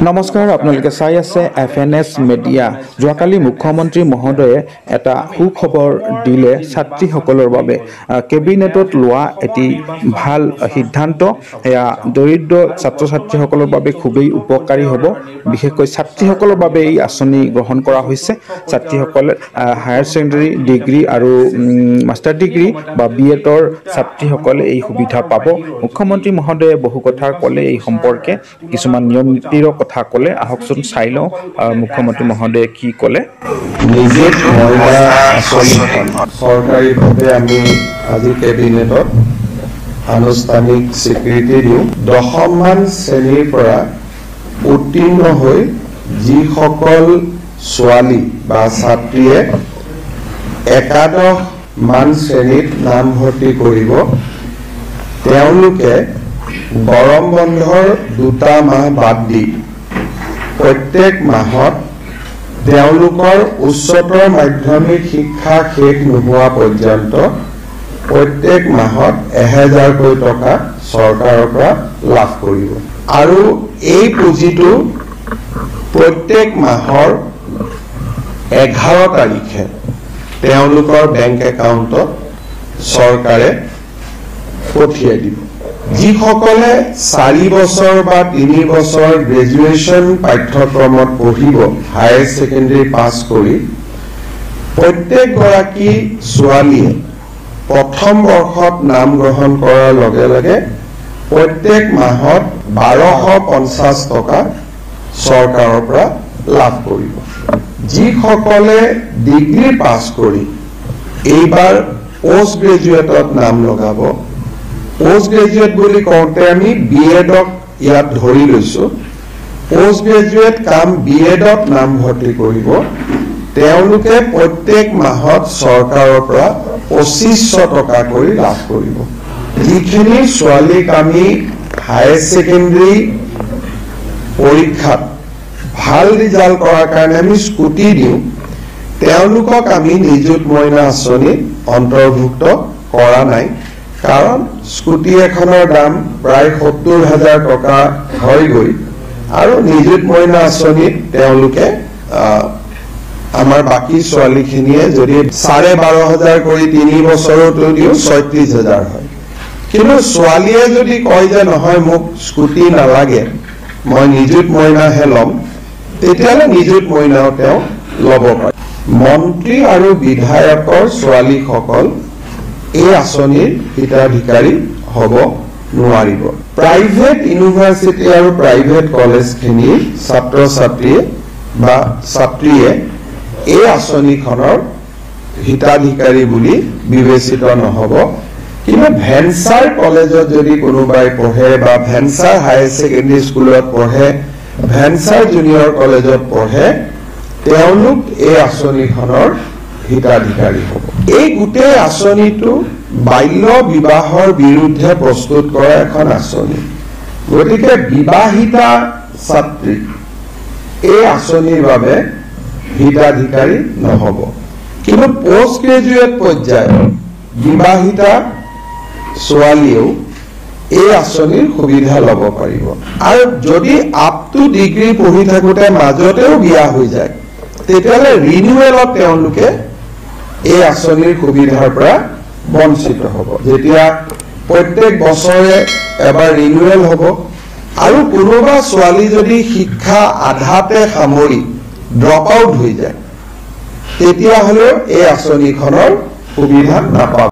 নমস্কাৰ, আপোনালোকে চাই আছে FNS মিডিয়া। যোৱাকালি মুখ্যমন্ত্ৰী মহোদয়ে এটা সুখবৰ দিলে ছাত্ৰীসকলৰ বাবে। কেবিনেটত লোৱা এটি ভাল সিদ্ধান্ত, এয়া দৰিদ্ৰ ছাত্ৰ ছাত্ৰীসকলৰ বাবে খুবেই উপকাৰী হ'ব। বিশেষকৈ ছাত্ৰীসকলৰ বাবে এই আঁচনি গ্ৰহণ কৰা হৈছে। ছাত্ৰীসকলে হায়াৰ ছেকেণ্ডেৰী ডিগ্ৰী আৰু মাষ্টাৰ ডিগ্ৰী বা BEdৰ ছাত্ৰীসকলে এই সুবিধা পাব। মুখ্যমন্ত্ৰী মহোদয়ে বহু কথা ক'লে এই সম্পৰ্কে, কিছুমান নিয়ম নীতিৰ কথা ক'লে। আহকচোন চাই লওঁ মুখ্যমন্ত্ৰী মহোদয়ে কি ক'লে। নিযুত মহিলা আঁচনিখন চৰকাৰীভাৱে আমি আজি কেবিনেটত আনুষ্ঠানিক স্বীকৃতি দিওঁ। 10মান শ্ৰেণীৰ পৰা উত্তীৰ্ণ হৈ যিসকল ছোৱালী বা ছাত্ৰীয়ে একাদশমান শ্ৰেণীত নামভৰ্তি কৰিব, তেওঁলোকে গৰম বন্ধৰ 2টা মাহ বাদ দি প্ৰত্যেক মাহত তেওঁলোকৰ উচ্চতৰ মাধ্যমিক শিক্ষা শেষ নোহোৱা পৰ্যন্ত প্ৰত্যেক মাহত 1000কৈ টকা চৰকাৰৰ পৰা লাভ কৰিব। আৰু এই পুঁজিটো প্ৰত্যেক মাহৰ 11 তাৰিখে তেওঁলোকৰ বেংক একাউণ্টত চৰকাৰে পঠিয়াই দিব। যিসকলে 4 বছৰ বা 3 বছৰ গ্ৰেজুৱেশ্যন পাঠ্যক্ৰমত পঢ়িব, হায়াৰ ছেকেণ্ডেৰী পাছ কৰি, প্ৰত্যেকগৰাকী ছোৱালীয়ে প্ৰথম বৰ্ষত নাম গ্ৰহণ কৰাৰ লগে লগে প্ৰত্যেক মাহত 1250 টকা চৰকাৰৰ পৰা লাভ কৰিব। যিসকলে ডিগ্ৰী পাছ কৰি এইবাৰ পোষ্ট গ্ৰেজুৱেটত নাম লগাব, পোষ্ট গ্ৰেজুৱেট বুলি কওঁতে আমি BEdক ইয়াত ধৰি লৈছোঁ, পোষ্ট গ্ৰেজুৱেট কাম BEdত নামভৰ্তি কৰিব, তেওঁলোকে প্ৰত্যেক মাহত চৰকাৰৰ পৰা 2500 টকা কৰি লাভ কৰিব। যিখিনি ছোৱালীক আমি হায়াৰ ছেকেণ্ডেৰী পৰীক্ষাত ভাল ৰিজাল্ট কৰাৰ কাৰণে আমি স্কুটি দিওঁ, তেওঁলোকক আমি নিযুত মইনা আঁচনিত অন্তৰ্ভুক্ত কৰা নাই। কাৰণ স্কুটি এখনৰ দাম প্ৰায় 70,000 টকা হয়গৈ, আৰু নিযুত মইনা আঁচনিত তেওঁলোকে আমাৰ বাকী ছোৱালীখিনিয়ে যদি 12,500 কৰি 3 বছৰতো দিওঁ 36,000 হয়। কিন্তু ছোৱালীয়ে যদি কয় যে নহয় মোক স্কুটি নালাগে, মই নিযুত মইনাহে ল'ম, তেতিয়াহ'লে নিযুত মইনাও তেওঁ ল'ব পাৰে। মন্ত্ৰী আৰু বিধায়কৰ ছোৱালীসকল এই আঁচনিৰ হিতাধিকাৰী হ'ব নোৱাৰিব। প্ৰাইভেট ইউনিভাৰ্চিটি আৰু প্ৰাইভেট কলেজখিনিৰ ছাত্ৰ ছাত্ৰীয়ে বা ছাত্ৰীয়ে এই আঁচনিখনৰ হিতাধিকাৰী বুলি বিবেচিত নহ'ব। কিন্তু ভেঞ্চাৰ কলেজত যদি কোনোবাই পঢ়ে বা ভেঞ্চাৰ হায়াৰ ছেকেণ্ডেৰী স্কুলত পঢ়ে, ভেঞ্চাৰ জুনিয়ৰ কলেজত পঢ়ে, তেওঁলোক এই আঁচনিখনৰ হিতাধিকাৰী হ'ব। এই গোটেই আঁচনিটো বাল্য বিবাহৰ বিৰুদ্ধে প্ৰস্তুত কৰা এখন আঁচনি। গতিকে বিবাহিতা ছাত্ৰী এই আঁচনিৰ বাবে হিতাধিকাৰী নহ'ব। কিন্তু পোষ্ট গ্ৰেজুৱেট পৰ্যায়ত বিবাহিতা ছোৱালীয়েও এই আঁচনিৰ সুবিধা ল'ব পাৰিব। আৰু যদি আপ টু ডিগ্ৰী পঢ়ি থাকোঁতে মাজতেও বিয়া হৈ যায়, তেতিয়াহ'লে ৰিনিউৱেলত তেওঁলোকে এই আঁচনিৰ সুবিধাৰ পৰা বঞ্চিত হ'ব। যেতিয়া প্ৰত্যেক বছৰে এবাৰ ৰিনিউৱেল হ'ব, আৰু কোনোবা ছোৱালী যদি শিক্ষা আধাতে সামৰি ড্ৰপ আউট হৈ যায়, তেতিয়াহ'লেও এই আঁচনিখনৰ সুবিধা নাপাব।